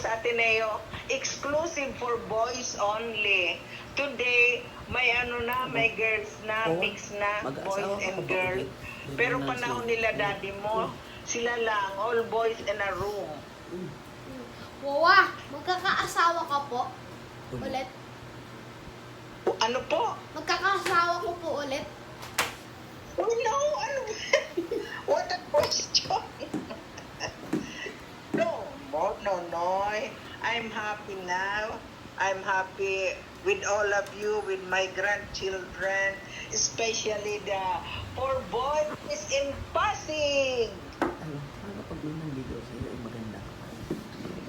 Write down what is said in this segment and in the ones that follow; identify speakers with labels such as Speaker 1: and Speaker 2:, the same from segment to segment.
Speaker 1: sa Ateneo, exclusive for boys only. Today, may may girls na, mix na, boys and girls. Pero panahon nila daddy mo, sila lang, all boys in a room.
Speaker 2: Wawa, magkakaasawa ka po? Ulit?
Speaker 1: Ano po?
Speaker 2: Magkakaasawa ko po ulit?
Speaker 1: Oh no, ano ba? What a question. No, no. I'm happy now. I'm happy with all of you, with my grandchildren, especially the 4 boys in Pasig.
Speaker 3: Paano pag may nanligaw sa'yo ay maganda ka pa?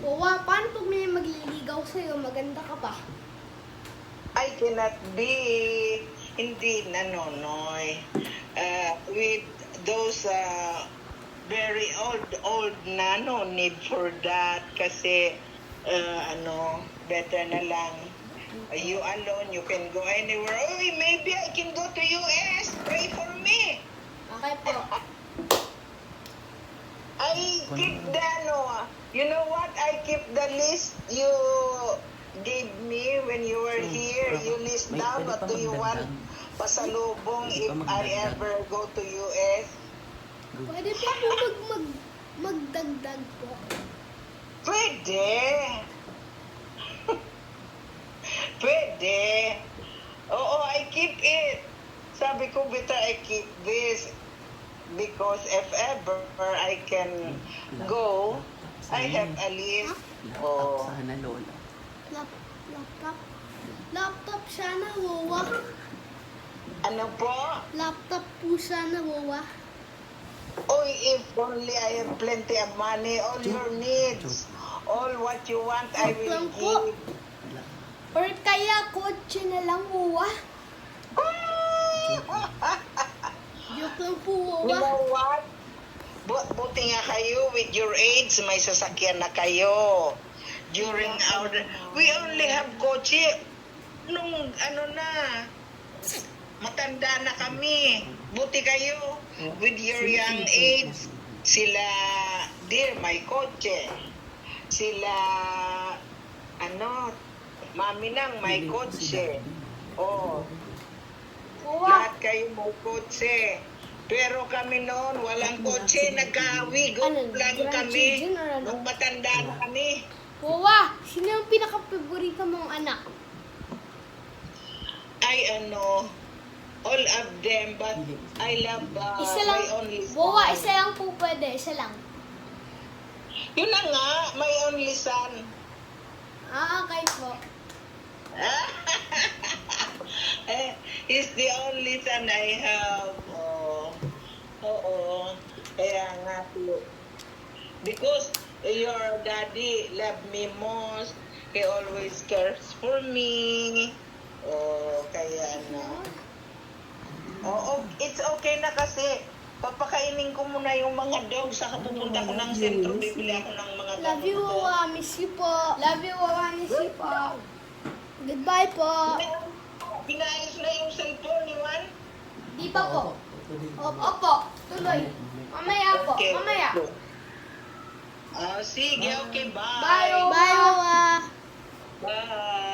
Speaker 2: Wawa, paano pag may magliligaw sa'yo, maganda ka pa?
Speaker 1: I cannot be, hindi na nonoy. With those very old na, no need for that. Kasi, better na lang. You alone, you can go anywhere. Oh, maybe I can go to US. Pray for me.
Speaker 2: Okay po.
Speaker 1: I keep the, you know what? I keep the list you gave me when you were here. You list down what do you want pasalubong if I ever go to US.
Speaker 2: Pwede po po magdagdag po.
Speaker 1: Pwede. Pwede. Oo, I keep it. Sabi ko, better I keep this. Because if ever I can go, I have a list.
Speaker 3: Laptop sana, Lola.
Speaker 2: Laptop? Laptop sana, wawa.
Speaker 1: Ano po?
Speaker 2: Laptop po sana, wawa.
Speaker 1: Oy, if only I have plenty of money, all your needs, all what you want, I will give.
Speaker 2: Or kaya kotse na lang, wawa. Joke lang po,
Speaker 1: You
Speaker 2: wawa.
Speaker 1: know what? Buti nga kayo, with your age, may sasakyan na kayo. During our, we only have kotse nung matanda na kami. Buti kayo, with your young age, sila, dear, may kotse. Sila, mami nang may kotse. Oh,
Speaker 2: Wawa.
Speaker 1: lahat kayo may kotse. Pero kami noon, walang kotse, nagkawigo lang kami. Nung matanda na kami.
Speaker 2: Wawa, sino yung pinaka-favorito mong anak?
Speaker 1: Ay, all of them, but I love
Speaker 2: Isa
Speaker 1: my
Speaker 2: lang.
Speaker 1: only son.
Speaker 2: Wawa, isa lang po pwede. Isa lang.
Speaker 1: Yun na nga, my only son.
Speaker 2: Okay po.
Speaker 1: He's the only son I have. Oo. Kaya nga po. Because your daddy love me most. He always cares for me. Kaya Oo, it's okay na kasi. Papakainin ko muna yung mga dog. Saka pupunta ko ng sentro. Bibili ako ng mga
Speaker 2: Love you,
Speaker 1: gamot.
Speaker 2: Wawa. Miss you po. Love you, Wawa. Miss you po. Goodbye po.
Speaker 1: Pinayos na yung cellphone ni Juan?
Speaker 2: Di pa po. Opo. Tuloy. Mamaya po.
Speaker 1: Okay.
Speaker 2: Mamaya.
Speaker 1: Sige, okay, bye.
Speaker 2: Bye, Wawa.
Speaker 1: Bye.